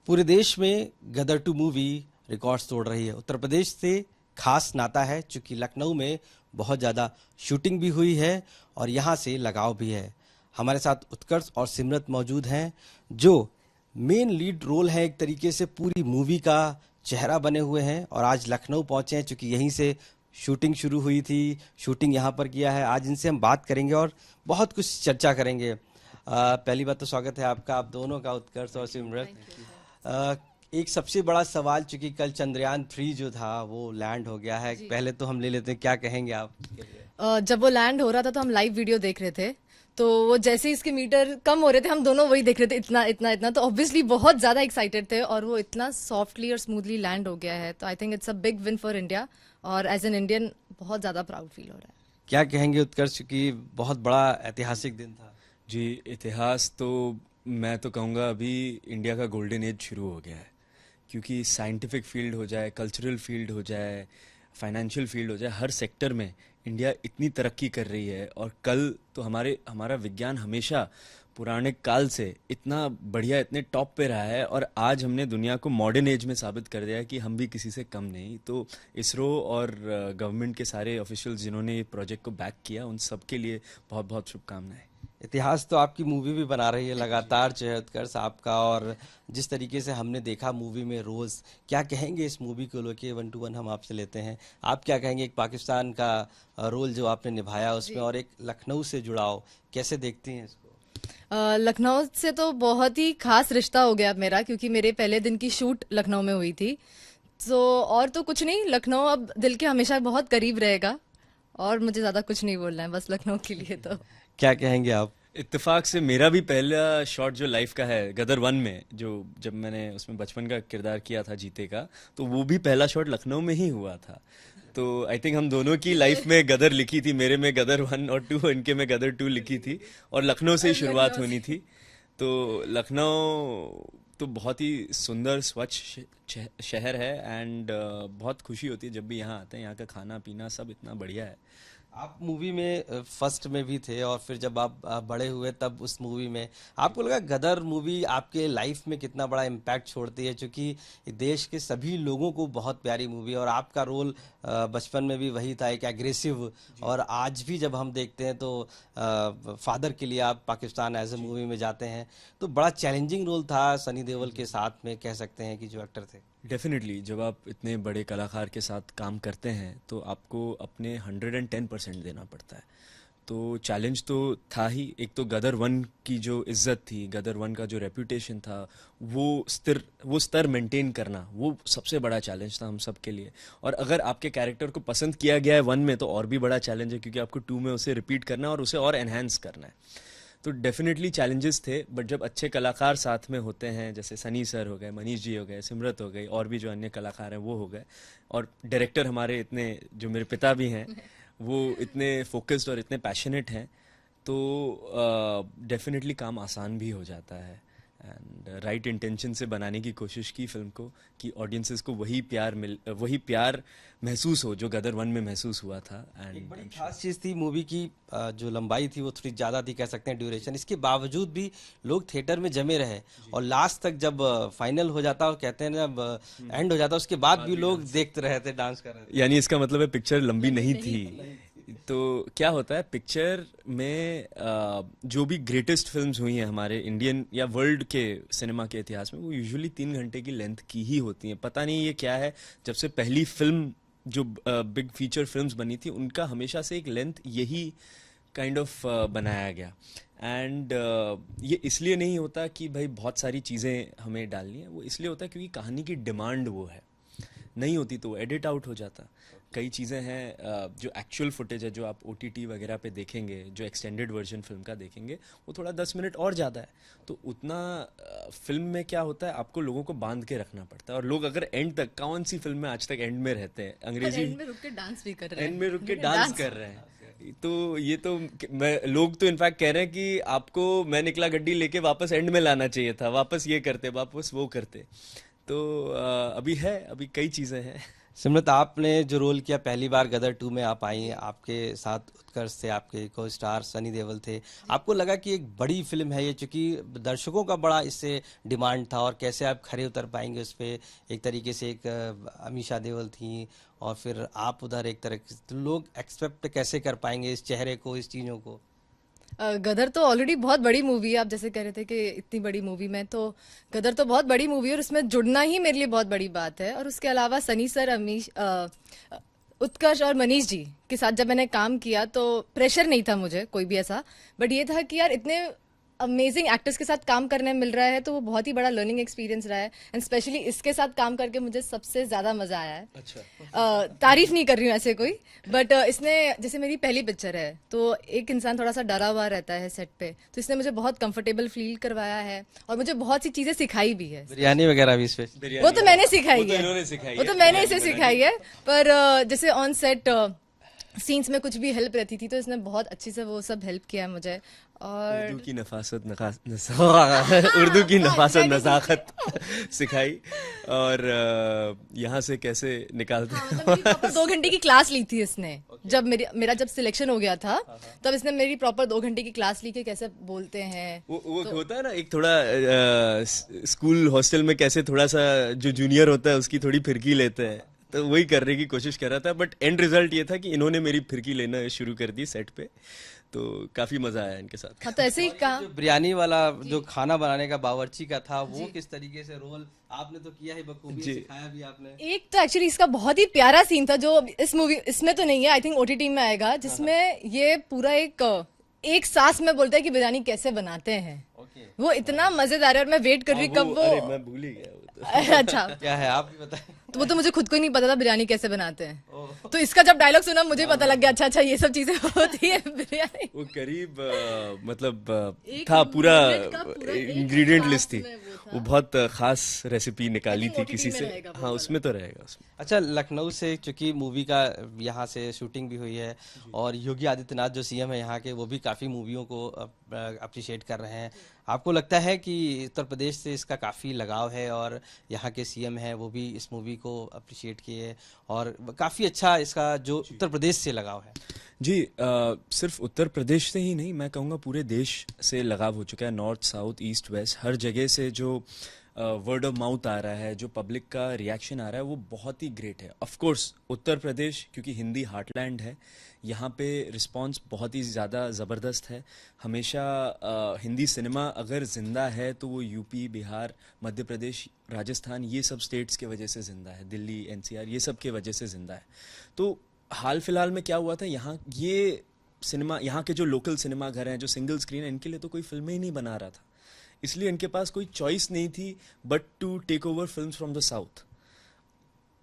पूरे देश में गदर 2 मूवी रिकॉर्ड्स तोड़ रही है। उत्तर प्रदेश से खास नाता है क्योंकि लखनऊ में बहुत ज़्यादा शूटिंग भी हुई है और यहाँ से लगाव भी है। हमारे साथ उत्कर्ष और सिमरत मौजूद हैं जो मेन लीड रोल है, एक तरीके से पूरी मूवी का चेहरा बने हुए हैं और आज लखनऊ पहुँचे हैं क्योंकि यहीं से शूटिंग शुरू हुई थी, शूटिंग यहाँ पर किया है। आज इनसे हम बात करेंगे और बहुत कुछ चर्चा करेंगे। पहली बात तो स्वागत है आपका, आप दोनों का, उत्कर्ष और सिमरत। एक सबसे बड़ा सवाल, चूंकि कल चंद्रयान 3 जो था वो लैंड हो गया है, पहले तो हम ले लेते हैं, क्या कहेंगे आप? जब वो लैंड हो रहा था तो हम लाइव वीडियो देख रहे थे, तो वो जैसे ही इसके मीटर कम हो रहे थे हम दोनों वही देख रहे थे, इतना इतना इतना, तो ऑब्वियसली बहुत ज़्यादा एक्साइटेड थे और वो इतना सॉफ्टली और स्मूथली लैंड हो गया है। तो I think it's a big win for India और एज एन इंडियन बहुत ज़्यादा प्राउड फील हो रहा है। क्या कहेंगे उत्कर्ष, क्योंकि बहुत बड़ा ऐतिहासिक दिन था? जी, इतिहास तो मैं तो कहूँगा अभी इंडिया का गोल्डन एज शुरू हो गया है, क्योंकि साइंटिफिक फील्ड हो जाए, कल्चरल फील्ड हो जाए, फाइनेंशियल फील्ड हो जाए, हर सेक्टर में इंडिया इतनी तरक्की कर रही है। और कल तो हमारा विज्ञान हमेशा पुराने काल से इतना बढ़िया, इतने टॉप पे रहा है और आज हमने दुनिया को मॉडर्न एज में साबित कर दिया है कि हम भी किसी से कम नहीं। तो इसरो और गवर्नमेंट के सारे ऑफिशियल्स जिन्होंने ये प्रोजेक्ट को बैक किया, उन सब के लिए बहुत बहुत शुभकामनाएं। इतिहास तो आपकी मूवी भी बना रही है लगातार, चाहे उत्कर्ष आपका, और जिस तरीके से हमने देखा मूवी में रोल्स, क्या कहेंगे इस मूवी को लेके? 1 to 1 हम आपसे लेते हैं, आप क्या कहेंगे एक पाकिस्तान का रोल जो आपने निभाया उसमें और एक लखनऊ से जुड़ाव, कैसे देखती हैं इसको? लखनऊ से तो बहुत ही खास रिश्ता हो गया मेरा, क्योंकि मेरे पहले दिन की शूट लखनऊ में हुई थी। तो और तो कुछ नहीं, लखनऊ अब दिल के हमेशा बहुत करीब रहेगा और मुझे ज़्यादा कुछ नहीं बोलना है, बस लखनऊ के लिए। तो क्या कहेंगे आप? इत्तेफाक से मेरा भी पहला शॉट जो लाइफ का है गदर 1 में, जो जब मैंने उसमें बचपन का किरदार किया था जीते का, तो वो भी पहला शॉट लखनऊ में ही हुआ था। तो आई थिंक हम दोनों की लाइफ में गदर लिखी थी, मेरे में गदर 1 और 2, इनके में गदर 2 लिखी थी और लखनऊ से ही शुरुआत होनी थी। तो लखनऊ तो बहुत ही सुंदर स्वच्छ शहर है एंड बहुत खुशी होती है जब भी यहाँ आते हैं। यहाँ का खाना पीना सब इतना बढ़िया है। आप मूवी में फर्स्ट में भी थे और फिर जब आप बड़े हुए तब उस मूवी में आपको लगा गदर मूवी आपके लाइफ में कितना बड़ा इम्पैक्ट छोड़ती है? क्योंकि देश के सभी लोगों को बहुत प्यारी मूवी है और आपका रोल बचपन में भी वही था, एक एग्रेसिव, और आज भी जब हम देखते हैं तो फादर के लिए आप पाकिस्तान एज ए मूवी में जाते हैं, तो बड़ा चैलेंजिंग रोल था सनी देओल के साथ में, कह सकते हैं कि जो एक्टर थे। डेफिनेटली जब आप इतने बड़े कलाकार के साथ काम करते हैं तो आपको अपने 110% देना पड़ता है। तो चैलेंज तो था ही। एक तो गदर 1 की जो इज्जत थी, गदर 1 का जो रेपुटेशन था, वो स्तर मेंटेन करना, वो सबसे बड़ा चैलेंज था हम सब के लिए। और अगर आपके कैरेक्टर को पसंद किया गया है 1 में तो और भी बड़ा चैलेंज है, क्योंकि आपको 2 में उसे रिपीट करना है और उसे और एनहांस करना है। तो डेफिनेटली चैलेंजेस थे, बट जब अच्छे कलाकार साथ में होते हैं, जैसे सनी सर हो गए, मनीष जी हो गए, सिमरत हो गई, और भी जो अन्य कलाकार हैं वो हो गए, और डायरेक्टर हमारे इतने, जो मेरे पिता भी हैं, वो इतने फोकस्ड और इतने पैशनेट हैं, तो डेफिनेटली काम आसान भी हो जाता है। एंड राइट इंटेंशन से बनाने की कोशिश की फिल्म को, कि ऑडियंसेस को वही प्यार महसूस हो जो गदर 1 में महसूस हुआ था। एंड एक बड़ी खास चीज़ थी मूवी की, जो लंबाई थी वो थोड़ी ज़्यादा थी, कह सकते हैं ड्यूरेशन, इसके बावजूद भी लोग थिएटर में जमे रहे और लास्ट तक जब फाइनल हो जाता और कहते हैं ना जब एंड हो जाता, उसके बाद भी लोग देखते रहे थे, डांस कर रहे थे। यानी इसका मतलब है पिक्चर लंबी नहीं थी। तो क्या होता है पिक्चर में, जो भी ग्रेटेस्ट फिल्म्स हुई हैं हमारे इंडियन या वर्ल्ड के सिनेमा के इतिहास में, वो यूजुअली 3 घंटे की लेंथ की ही होती हैं। पता नहीं ये क्या है, जब से पहली फिल्म जो बिग फीचर फिल्म्स बनी थी, उनका हमेशा से एक लेंथ यही काइंड ऑफ बनाया गया। एंड ये इसलिए नहीं होता कि भाई बहुत सारी चीज़ें हमें डालनी है, वो इसलिए होता है क्योंकि कहानी की डिमांड वो है। नहीं होती तो एडिट आउट हो जाता। कई चीज़ें हैं जो एक्चुअल फुटेज है, जो आप OTT वगैरह पे देखेंगे, जो एक्सटेंडेड वर्जन फिल्म का देखेंगे, वो थोड़ा 10 मिनट और ज़्यादा है। तो उतना फिल्म में क्या होता है, आपको लोगों को बांध के रखना पड़ता है। और लोग अगर एंड तक, कौन सी फिल्म में आज तक एंड में रहते हैं? अंग्रेजी एंड में रुक के डांस भी कर रहे हैं, एंड में रुक के डांस कर रहे हैं। तो ये तो लोग तो इनफैक्ट कह रहे हैं कि आपको मैं निकला गड्डी लेके वापस एंड में लाना चाहिए था, वापस ये करते, वापस वो करते। तो अभी कई चीज़ें हैं। सिमरत, आपने जो रोल किया पहली बार गदर 2 में आप आई, आपके साथ उत्कर्ष थे, आपके को स्टार सनी देओल थे। आपको लगा कि एक बड़ी फिल्म है ये, चूंकि दर्शकों का बड़ा इससे डिमांड था, और कैसे आप खरे उतर पाएंगे उस पे? एक तरीके से एक अमीषा देओल थी और फिर आप उधर, एक तरह तो लोग एक्सपेक्ट कैसे कर पाएंगे इस चेहरे को, इस चीज़ों को? गदर तो ऑलरेडी बहुत बड़ी मूवी है। आप जैसे कह रहे थे कि इतनी बड़ी मूवी में, तो गदर तो बहुत बड़ी मूवी है और उसमें जुड़ना ही मेरे लिए बहुत बड़ी बात है। और उसके अलावा सनी सर, उत्कर्ष और मनीष जी के साथ जब मैंने काम किया तो प्रेशर नहीं था मुझे कोई भी ऐसा, बट ये था कि यार इतने अमेजिंग एक्टर्स के साथ काम करने मिल रहा है, तो वो बहुत ही बड़ा लर्निंग एक्सपीरियंस रहा है। एंड स्पेशली इसके साथ काम करके मुझे सबसे ज्यादा मजा आया है। अच्छा। तारीफ नहीं कर रही हूँ ऐसे कोई, बट इसने, जैसे मेरी पहली पिक्चर है तो एक इंसान थोड़ा सा डरा हुआ रहता है सेट पे, तो इसने मुझे बहुत कंफर्टेबल फील करवाया है और मुझे बहुत सी चीजें सिखाई भी है। बिरयानी वगैरह भी इस पे? वो तो मैंने सिखाई वो तो है, इन्होंने सिखाई वो है, तो मैंने बिरयानी इसे सिखाई है। पर जैसे ऑन सेट सीन्स में कुछ भी हेल्प रहती थी तो इसने बहुत अच्छे से वो सब हेल्प किया है मुझे। और उर्दू की उर्दू की नफासत नजाकत सिखाई, और यहाँ से कैसे निकालते हैं। मतलब मेरी प्रॉपर 2 घंटे की क्लास ली थी इसने। जब मेरा जब सिलेक्शन हो गया था तब इसने मेरी प्रॉपर 2 घंटे की क्लास ली कि कैसे बोलते हैं। वो होता है ना, एक थोड़ा स्कूल हॉस्टल में कैसे थोड़ा सा जो जूनियर होता है उसकी थोड़ी फिरकी लेते हैं, तो वही करने की कोशिश कर रहा था। बट एंड रिजल्ट ये था कि इन्होंने मेरी फिरकी लेना शुरू कर दी सेट पे, तो काफी मजा आया इनके साथ। हाँ, तो ऐसे ही कहा। जो बिरयानी वाला जो खाना बनाने का बावर्ची का था, वो किस तरीके से रोल आपने तो किया है बखूबी, सिखाया भी आपने? एक तो एक्चुअली इसका बहुत ही प्यारा सीन था जो इस मूवी, इसमें तो नहीं है, आई थिंक ओटीटी में आएगा, जिसमें ये पूरा एक सांस में बोलता है कि बिरयानी कैसे बनाते हैं। वो इतना मजेदार है और मैं वेट कर रही कब वो। अरे मैं भूल ही गया वो तो। अच्छा, क्या है आप भी बताएं। तो वो तो मुझे खुद को ही नहीं पता था बिरयानी कैसे बनाते हैं, तो इसका जब डायलॉग सुना मुझे पता लग गया, अच्छा अच्छा ये सब चीजें होती है बिरयानी। वो करीब मतलब एक था पूरा मिनट का पूरा एक इंग्रेडिएंट सांस लिस्ट थी। में वो था। वो बहुत खास रेसिपी निकाली I थी think किसी OTT से। में रहेगा वो हाँ, उसमें तो रहेगा उसमें। अच्छा, लखनऊ से चूंकि मूवी का यहाँ से शूटिंग भी हुई है, और योगी आदित्यनाथ जो सीएम है यहाँ के, वो भी काफ़ी मूवियों को अप्रिशिएट कर रहे हैं। आपको लगता है कि उत्तर प्रदेश से इसका काफ़ी लगाव है, और यहाँ के सीएम हैं वो भी इस मूवी को अप्रिशिएट किए, और काफ़ी अच्छा इसका जो उत्तर प्रदेश से लगाव है? जी, सिर्फ उत्तर प्रदेश से ही नहीं, मैं कहूँगा पूरे देश से लगाव हो चुका है। नॉर्थ, साउथ, ईस्ट, वेस्ट, हर जगह से जो वर्ड ऑफ माउथ आ रहा है, जो पब्लिक का रिएक्शन आ रहा है, वो बहुत ही ग्रेट है। ऑफ कोर्स उत्तर प्रदेश क्योंकि हिंदी हार्टलैंड है, यहाँ पे रिस्पांस बहुत ही ज़्यादा ज़बरदस्त है। हमेशा हिंदी सिनेमा अगर ज़िंदा है तो वो यूपी, बिहार, मध्य प्रदेश, राजस्थान, ये सब स्टेट्स के वजह से ज़िंदा है। दिल्ली, एनसीआर, ये सब के वजह से ज़िंदा है। तो हाल फिलहाल में क्या हुआ था, यहाँ ये सिनेमा, यहाँ के जो लोकल सिनेमा घर हैं, जो सिंगल स्क्रीन है, इनके लिए तो कोई फिल्में ही नहीं बना रहा था, इसलिए इनके पास कोई चॉइस नहीं थी but to take over films from the south.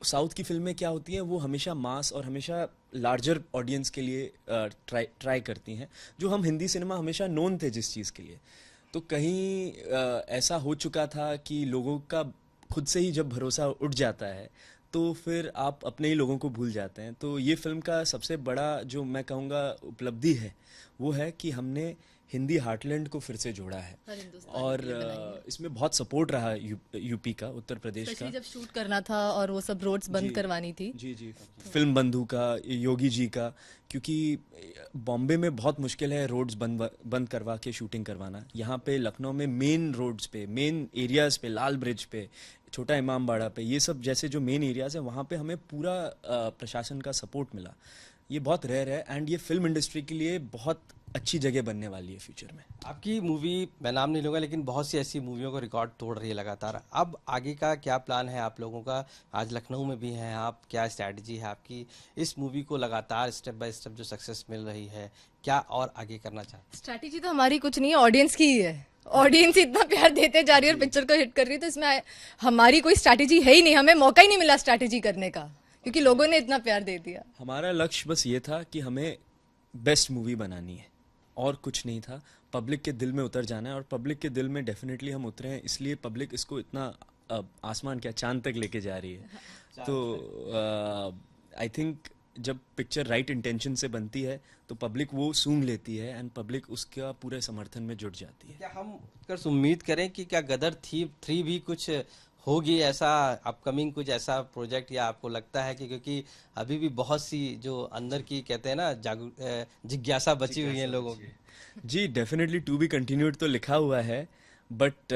South की फिल्में क्या होती हैं, वो हमेशा मास और हमेशा लार्जर ऑडियंस के लिए ट्राई करती हैं, जो हम हिंदी सिनेमा हमेशा नोन थे जिस चीज़ के लिए। तो कहीं ऐसा हो चुका था कि लोगों का खुद से ही जब भरोसा उठ जाता है तो फिर आप अपने ही लोगों को भूल जाते हैं। तो ये फिल्म का सबसे बड़ा जो मैं कहूँगा उपलब्धि है वो है कि हमने हिंदी हार्टलैंड को फिर से जोड़ा है, और इसमें बहुत सपोर्ट रहा यूपी का, उत्तर प्रदेश का। जब शूट करना था और वो सब रोड्स बंद करवानी थी। जी जी, फिल्म बंधु का, योगी जी का, क्योंकि बॉम्बे में बहुत मुश्किल है रोड्स बंद करवा के शूटिंग करवाना। यहाँ पे लखनऊ में मेन रोड्स पे, मेन एरियाज पे, लाल ब्रिज पे, छोटा इमाम बाड़ा पे, ये सब जैसे जो मेन एरियाज है वहाँ पे हमें पूरा प्रशासन का सपोर्ट मिला। ये बहुत रेयर है, एंड ये फिल्म इंडस्ट्री के लिए बहुत अच्छी जगह बनने वाली है फ्यूचर में। आपकी मूवी, मैं नाम नहीं लूँगा, लेकिन बहुत सी ऐसी मूवियों को रिकॉर्ड तोड़ रही है लगातार। अब आगे का क्या प्लान है आप लोगों का? आज लखनऊ में भी हैं आप, क्या स्ट्रैटेजी है आपकी इस मूवी को लगातार स्टेप बाय स्टेप जो सक्सेस मिल रही है, क्या और आगे करना चाहते हैं? स्ट्रैटेजी तो हमारी कुछ नहीं है, ऑडियंस की ही है। ऑडियंस इतना प्यार देते जा रही है और पिक्चर को हिट कर रही है, तो इसमें हमारी कोई स्ट्रैटेजी है ही नहीं। हमें मौका ही नहीं मिला स्ट्रैटेजी करने का, क्योंकि लोगों ने इतना प्यार दे दिया। हमारा लक्ष्य बस ये था कि हमें बेस्ट मूवी बनानी है, और कुछ नहीं था। पब्लिक के दिल में उतर जाना है, और पब्लिक के दिल में डेफिनेटली हम उतरे हैं, इसलिए पब्लिक इसको इतना आसमान क्या चांद तक लेके जा रही है। तो आई थिंक जब पिक्चर राइट इंटेंशन से बनती है तो पब्लिक वो सूंघ लेती है, एंड पब्लिक उसका पूरे समर्थन में जुट जाती है। क्या हम उत्कर्ष उम्मीद करें कि क्या गदर 3 भी कुछ होगी ऐसा अपकमिंग कुछ ऐसा प्रोजेक्ट, या आपको लगता है कि क्योंकि अभी भी बहुत सी जो अंदर की कहते हैं ना जिज्ञासा बची हुई है लोगों की? जी डेफिनेटली टू बी कंटिन्यूड तो लिखा हुआ है, बट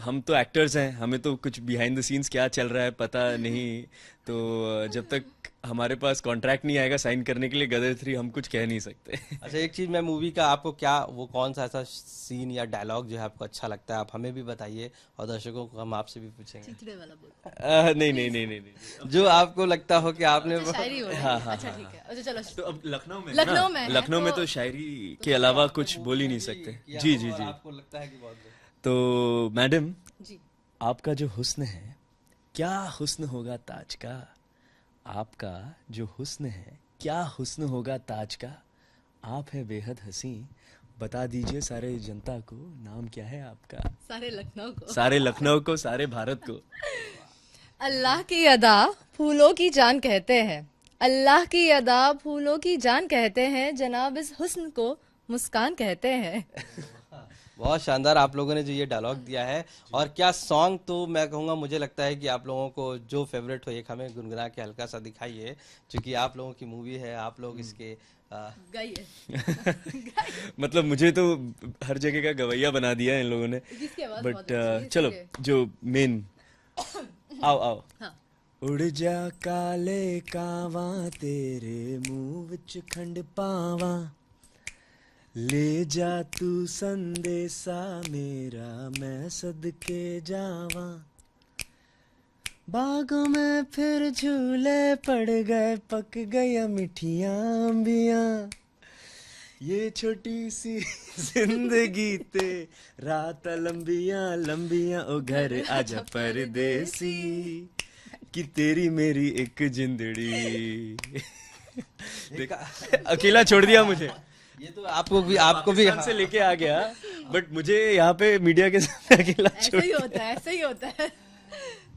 हम तो एक्टर्स हैं, हमें तो कुछ बिहाइंड द सीन्स क्या चल रहा है पता नहीं। तो जब तक हमारे पास कॉन्ट्रैक्ट नहीं आएगा साइन करने के लिए गदर 3, हम कुछ कह नहीं सकते। अच्छा, एक चीज मैं मूवी का आपको क्या वो कौन सा ऐसा सीन या डायलॉग जो है आपको अच्छा लगता है, आप हमें भी बताइए और दर्शकों को हम आपसे भी पूछेंगे। चिचड़े वाला बोल। नहीं नहीं नहीं नहीं नहीं। जो आपको लगता हो कि आपने अच्छा, शायरी हो रही है। अच्छा ठीक है, अच्छा चलो। तो अब लखनऊ में लखनऊ ना, में है, लखनऊ में तो शायरी के अलावा कुछ बोल ही नहीं सकते। जी जी जी। आपको लगता है कि बहुत तो मैडम, जी आपका जो हुस्न है, क्या हुस्न होगा ताज का? आपका जो हुस्न है, क्या हुस्न होगा ताज का? आप है बेहद हंसी, बता दीजिए सारे जनता को, नाम क्या है आपका? सारे लखनऊ को। सारे लखनऊ को, सारे भारत को। अल्लाह की अदा फूलों की जान कहते हैं, अल्लाह की अदा फूलों की जान कहते हैं, जनाब इस हुस्न को मुस्कान कहते हैं। बहुत शानदार आप लोगों ने जो ये डायलॉग दिया है। और क्या सॉन्ग, तो मैं कहूँगा मुझे लगता है कि आप लोगों को जो फेवरेट हो एक हमें गुनगुना के हल्का सा दिखाइए, क्योंकि आप लोगों की मूवी है, आप लोग इसके गाइए। मतलब मुझे तो हर जगह का गवैया बना दिया है इन लोगों ने। इसकी आवाज बट बहुत अच्छी है, चलो इसीलिए। जो मेन आओ आओ। हाँ। उड़ जा काले कावा तेरे मुंह विच खंड पावा, ले जा तू संदेशा मेरा मैं सदके जावा, बागों में फिर झूले पड़ गए, पक गया मिठियां अंबियां, ये छोटी सी जिंदगी ते रात लंबियां लंबियां, ओ घर आजा परदेसी, कि तेरी मेरी एक जिंदड़ी। देखा, अकेला छोड़ दिया मुझे। ये तो आपको भी पाकिस्तान से लेके आ गया, बट मुझे यहाँ पे मीडिया के सामने अकेला ऐसे छोड़ ही होता है, ऐसे ही होता है।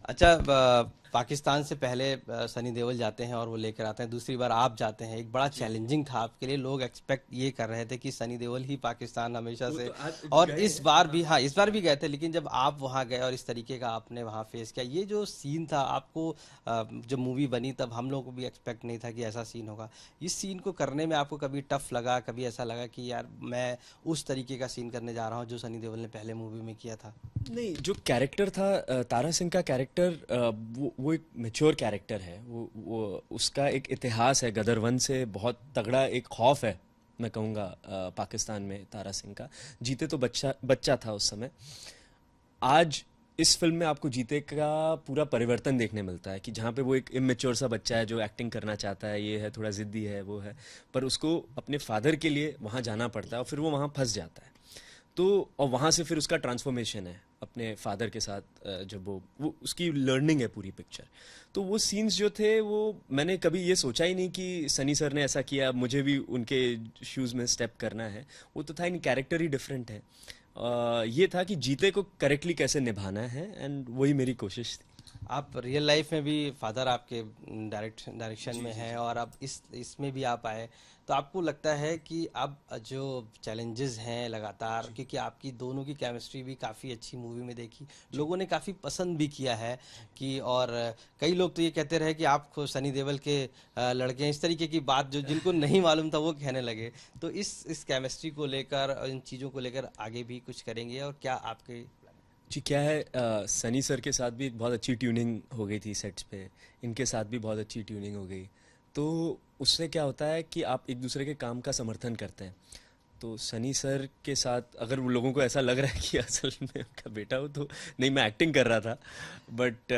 अच्छा, पाकिस्तान से पहले सनी देओल जाते हैं और वो लेकर आते हैं, दूसरी बार आप जाते हैं, एक बड़ा चैलेंजिंग था आपके लिए, लोग एक्सपेक्ट ये कर रहे थे कि सनी देओल ही पाकिस्तान हमेशा से, और इस बार भी, हाँ इस बार भी गए थे, लेकिन जब आप वहाँ गए और इस तरीके का आपने वहाँ फेस किया, ये जो सीन था आपको, जब मूवी बनी तब हम लोग को भी एक्सपेक्ट नहीं था कि ऐसा सीन होगा, इस सीन को करने में आपको कभी टफ लगा, कभी ऐसा लगा कि यार मैं उस तरीके का सीन करने जा रहा हूँ जो सनी देओल ने पहले मूवी में किया था? नहीं, जो कैरेक्टर था तारा सिंह का कैरेक्टर, वो एक मैच्योर कैरेक्टर है, वो उसका एक इतिहास है, गदर 1 से बहुत तगड़ा एक खौफ है मैं कहूँगा पाकिस्तान में तारा सिंह का। जीते तो बच्चा था उस समय। आज इस फिल्म में आपको जीते का पूरा परिवर्तन देखने मिलता है, कि जहाँ पे वो एक इमेच्योर सा बच्चा है जो एक्टिंग करना चाहता है, ये है थोड़ा ज़िद्दी है, वो है, पर उसको अपने फादर के लिए वहाँ जाना पड़ता है और फिर वो वहाँ फंस जाता है। तो और वहाँ से फिर उसका ट्रांसफॉर्मेशन है अपने फादर के साथ, जब वो उसकी लर्निंग है पूरी पिक्चर। तो वो सीन्स जो थे, वो मैंने कभी ये सोचा ही नहीं कि सनी सर ने ऐसा किया, मुझे भी उनके शूज़ में स्टेप करना है। वो तो था ही नहीं, कैरेक्टर ही डिफरेंट है। ये था कि जीते को करेक्टली कैसे निभाना है, एंड वही मेरी कोशिश थी। आप रियल लाइफ में भी फादर आपके डायरेक्शन में है, और अब इसमें भी आप आए, तो आपको लगता है कि अब जो चैलेंजेस हैं लगातार, क्योंकि आपकी दोनों की केमिस्ट्री भी काफ़ी अच्छी मूवी में देखी, लोगों ने काफ़ी पसंद भी किया है कि, और कई लोग तो ये कहते रहे कि आप सनी देओल के लड़के हैं, इस तरीके की बात जो जिनको नहीं मालूम था वो कहने लगे। तो इस केमिस्ट्री को लेकर, इन चीज़ों को लेकर आगे भी कुछ करेंगे, और क्या आपके? जी क्या है, सनी सर के साथ भी एक बहुत अच्छी ट्यूनिंग हो गई थी सेट्स पे, इनके साथ भी बहुत अच्छी ट्यूनिंग हो गई। तो उससे क्या होता है कि आप एक दूसरे के काम का समर्थन करते हैं। तो सनी सर के साथ अगर वो लोगों को ऐसा लग रहा है कि असल में उनका बेटा हो, तो नहीं, मैं एक्टिंग कर रहा था, बट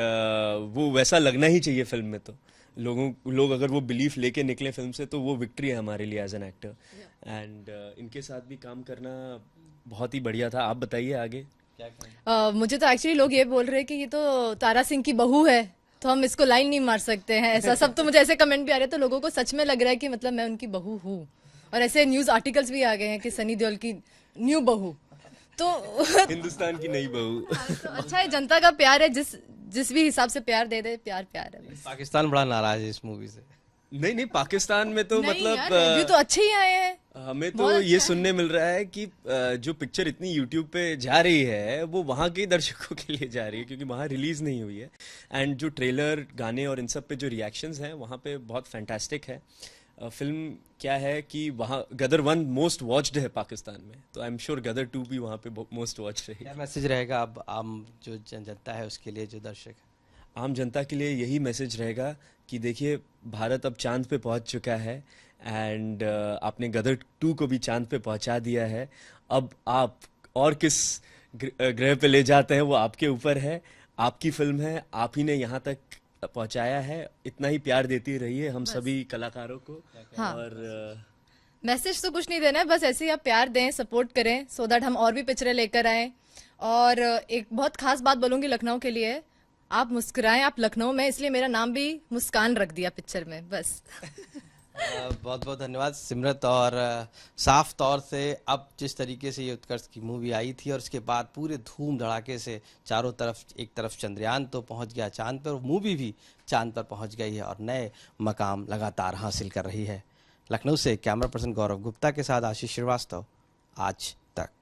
वो वैसा लगना ही चाहिए फिल्म में। तो लोग अगर वो बिलीफ लेके निकले फिल्म से, तो वो विक्ट्री है हमारे लिए एज एन एक्टर। एंड इनके साथ भी काम करना बहुत ही बढ़िया था। आप बताइए आगे क्या करें? मुझे तो एक्चुअली लोग ये बोल रहे हैं कि ये तो तारा सिंह की बहू है, तो हम इसको लाइन नहीं मार सकते हैं, ऐसा सब। तो मुझे ऐसे कमेंट भी आ रहे हैं, तो लोगों को सच में लग रहा है कि मतलब मैं उनकी बहू हूँ, और ऐसे न्यूज आर्टिकल्स भी आ गए हैं कि सनी देओल की न्यू बहू। तो हिंदुस्तान की नई बहू। तो अच्छा है, जनता का प्यार है, जिस भी हिसाब से प्यार दे दे, प्यार है बस। पाकिस्तान बड़ा नाराज है इस मूवी से। नहीं, पाकिस्तान में तो नहीं मतलब यार, रिव्यू तो अच्छे ही आए हैं। हमें तो बहुत ये अच्छा है। सुनने मिल रहा है कि जो पिक्चर इतनी यूट्यूब पे जा रही है वो वहाँ के दर्शकों के लिए जा रही है क्योंकि वहाँ रिलीज नहीं हुई है। एंड जो ट्रेलर, गाने और इन सब पे जो रिएक्शंस हैं वहाँ पे बहुत फैंटास्टिक है। फिल्म क्या है कि वहाँ गदर 1 मोस्ट वॉच्ड है पाकिस्तान में, तो आई एम श्योर गदर 2 भी वहाँ पे मोस्ट वॉच्ड क्या रहेगी। मैसेज रहेगा अब आम जो जनता है उसके लिए, जो दर्शक है? आम जनता के लिए यही मैसेज रहेगा कि देखिए भारत अब चांद पे पहुंच चुका है। एंड आपने गदर 2 को भी चांद पे पहुंचा दिया है। अब आप और किस ग्रह पे ले जाते हैं वो आपके ऊपर है। आपकी फिल्म है, आप ही ने यहाँ तक पहुंचाया है। इतना ही प्यार देती रहिए हम सभी कलाकारों को। हाँ। और मैसेज तो कुछ नहीं देना है, बस ऐसे ही आप प्यार दें, सपोर्ट करें, सो दैट हम और भी पिक्चरें लेकर आए। और एक बहुत खास बात बोलूंगी लखनऊ के लिए, आप मुस्कुराएं, आप लखनऊ में, इसलिए मेरा नाम भी मुस्कान रख दिया पिक्चर में, बस। बहुत बहुत धन्यवाद सिमरत। और साफ तौर से अब जिस तरीके से ये उत्कर्ष की मूवी आई थी और उसके बाद पूरे धूम धड़ाके से चारों तरफ, एक तरफ चंद्रयान तो पहुंच गया चांद पर, और मूवी भी चांद पर पहुंच गई है और नए मकाम लगातार हासिल कर रही है। लखनऊ से कैमरा पर्सन गौरव गुप्ता के साथ आशीष श्रीवास्तव, आज तक।